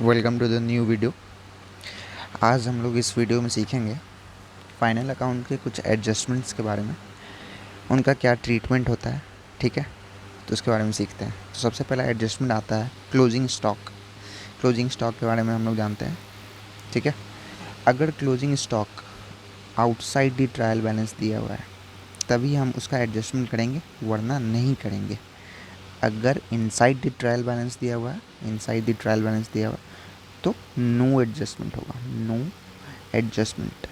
Welcome to the new video. आज हम लोग इस वीडियो में सीखेंगे फाइनल अकाउंट के कुछ एडजस्टमेंट्स के बारे में, उनका क्या ट्रीटमेंट होता है। ठीक है, तो उसके बारे में सीखते हैं। तो सबसे पहला एडजस्टमेंट आता है क्लोजिंग स्टॉक। क्लोजिंग स्टॉक के बारे में हम लोग जानते हैं। ठीक है, अगर closing stock outside the trial balance दिया हुआ है तभी हम उसका एडजस्टमेंट करेंगे, वरना नहीं करेंगे। अगर इनसाइड द ट्रायल बैलेंस दिया हुआ है, इनसाइड द ट्रायल बैलेंस दिया हुआ है तो नो एडजस्टमेंट होगा। नो एडजस्टमेंट,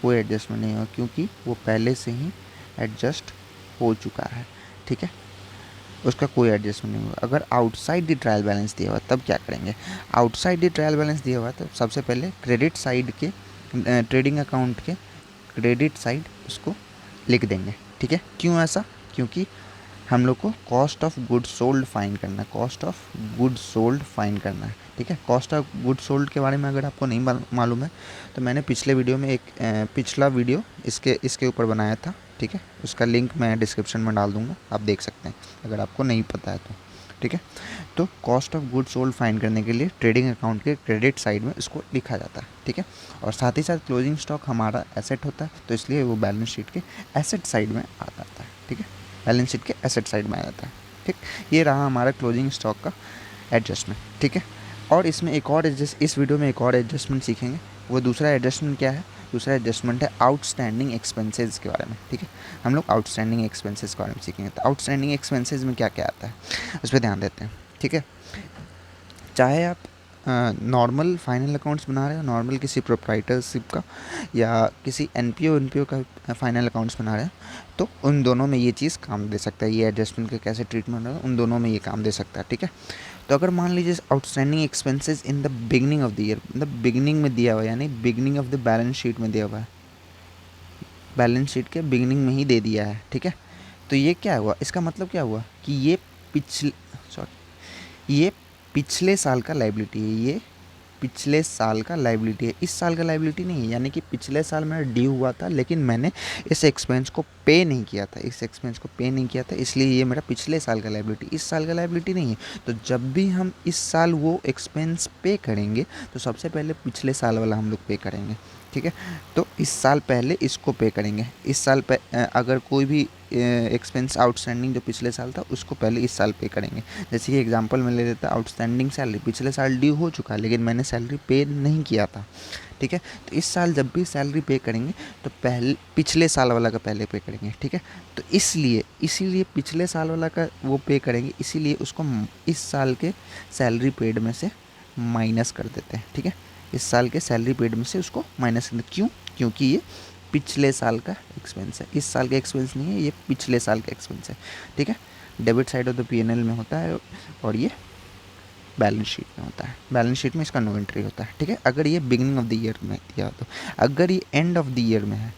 कोई एडजस्टमेंट नहीं होगा क्योंकि वो पहले से ही एडजस्ट हो चुका है। ठीक है, उसका कोई एडजस्टमेंट नहीं होगा। अगर आउटसाइड द ट्रायल बैलेंस दिया हुआ तब क्या करेंगे। आउटसाइड द ट्रायल बैलेंस दिया हुआ तो सबसे पहले क्रेडिट साइड के ट्रेडिंग अकाउंट के क्रेडिट साइड उसको लिख देंगे। ठीक है, क्यों ऐसा? क्योंकि हम लोग को cost of good sold fine करना है। Cost of good sold fine करना है। ठीक है, कॉस्ट ऑफ गुड सोल्ड के बारे में अगर आपको नहीं मालूम है तो मैंने पिछले वीडियो में पिछला वीडियो इसके ऊपर बनाया था। ठीक है, उसका लिंक मैं डिस्क्रिप्शन में डाल दूँगा, आप देख सकते हैं अगर आपको नहीं पता है तो। ठीक है, तो cost of good sold fine करने के लिए ट्रेडिंग अकाउंट के क्रेडिट साइड में इसको लिखा जाता है। ठीक है, और साथ ही साथ क्लोजिंग स्टॉक हमारा एसेट होता है तो इसलिए वो बैलेंस शीट के एसेट साइड में आ जाता है। ठीक है, बैलेंस शीट के एसेट साइड में आ जाता है। ठीक, ये रहा हमारा क्लोजिंग स्टॉक का एडजस्टमेंट। ठीक है, और इसमें इस वीडियो में एक और एडजस्टमेंट सीखेंगे। वो दूसरा एडजस्टमेंट क्या है? दूसरा एडजस्टमेंट है आउटस्टैंडिंग एक्सपेंसेस के बारे में। ठीक है, हम लोग आउटस्टैंडिंग एक्सपेंसेस के बारे में सीखेंगे। तो आउटस्टैंडिंग एक्सपेंसेस में क्या क्या आता है उस पर ध्यान देते हैं। ठीक है, चाहे आप नॉर्मल फाइनल अकाउंट्स बना रहे हो, नॉर्मल किसी प्रोप्राइटरशिप का या किसी एनपीओ का फाइनल अकाउंट्स बना रहे हो, तो उन दोनों में ये चीज़ काम दे सकता है। ये एडजस्टमेंट का कैसे ट्रीटमेंट है, उन दोनों में ये काम दे सकता है। ठीक है, तो अगर मान लीजिए outstanding expenses in the beginning of the year, मतलब बिगनिंग में दिया हुआ है, यानी beginning of the balance sheet में दिया हुआ है, बैलेंस शीट के बिगनिंग में ही दे दिया है। ठीक है, तो ये क्या हुआ? इसका मतलब क्या हुआ कि ये पिछले साल का लाइबिलिटी है। ये पिछले साल का लाइबिलिटी है, इस साल का लाइबिलिटी नहीं है। यानी कि पिछले साल मेरा ड्यू हुआ था लेकिन मैंने इस एक्सपेंस को पे नहीं किया था, इसलिए ये मेरा पिछले साल का लाइबिलिटी, इस साल का लाइबिलिटी नहीं है। तो जब भी हम इस साल वो एक्सपेंस पे करेंगे तो सबसे पहले पिछले साल वाला हम लोग पे करेंगे। ठीक है, तो इस साल पहले इसको पे करेंगे। इस साल अगर कोई भी एक्सपेंस आउटस्टैंडिंग जो पिछले साल था उसको पहले इस साल पे करेंगे। जैसे कि एग्जांपल में ले लेता, आउटस्टैंडिंग सैलरी पिछले साल ड्यू हो चुका है लेकिन मैंने सैलरी पे नहीं किया था। ठीक है, तो इस साल जब भी सैलरी पे करेंगे तो पहले पिछले साल वाला का पहले पे करेंगे। ठीक है, तो इसीलिए पिछले साल वाला का वो पे करेंगे, इसीलिए उसको इस साल के सैलरी पेड में से माइनस कर देते हैं। ठीक है, इस साल के सैलरी पेड में से उसको माइनस कर देते। क्यों? क्योंकि ये पिछले साल का एक्सपेंस है, इस साल का एक्सपेंस नहीं है, ये पिछले साल का एक्सपेंस है। ठीक है, debit side of the PNL में होता है और ये बैलेंस शीट में होता है। बैलेंस शीट में इसका नो एंट्री होता है। ठीक है, अगर ये बिगिनिंग ऑफ द ईयर में दिया तो, अगर ये एंड ऑफ द ईयर में है,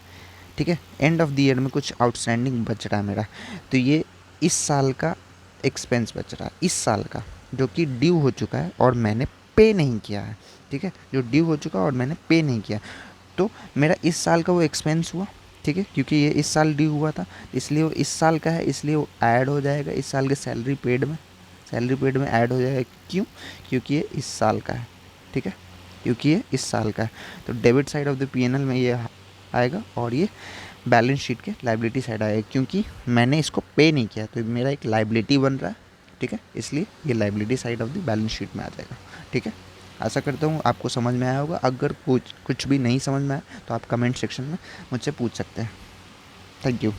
ठीक है, एंड ऑफ द ईयर में कुछ आउटस्टैंडिंग बच रहा है मेरा, तो ये इस साल का एक्सपेंस बच रहा है, इस साल का, जो कि ड्यू हो चुका है और मैंने पे नहीं किया है। ठीक है, जो ड्यू हो चुका है और मैंने पे नहीं किया, तो मेरा इस साल का वो एक्सपेंस हुआ। ठीक है, क्योंकि ये इस साल ड्यू हुआ था इसलिए वो इस साल का है, इसलिए वो ऐड हो जाएगा इस साल के सैलरी पेड में ऐड हो जाएगा। क्यों? क्योंकि ये इस साल का है। ठीक है, क्योंकि ये इस साल का है, तो debit side of the PNL में ये आएगा और ये बैलेंस शीट के लाइबिलिटी साइड आएगा, क्योंकि मैंने इसको पे नहीं किया तो मेरा एक लाइबिलिटी बन रहा है। ठीक है, इसलिए ये liability side of the balance sheet में आ जाएगा। ठीक है, आशा करता हूँ आपको समझ में आया होगा। अगर कुछ भी नहीं समझ में आया तो आप कमेंट सेक्शन में मुझसे पूछ सकते हैं। Thank you.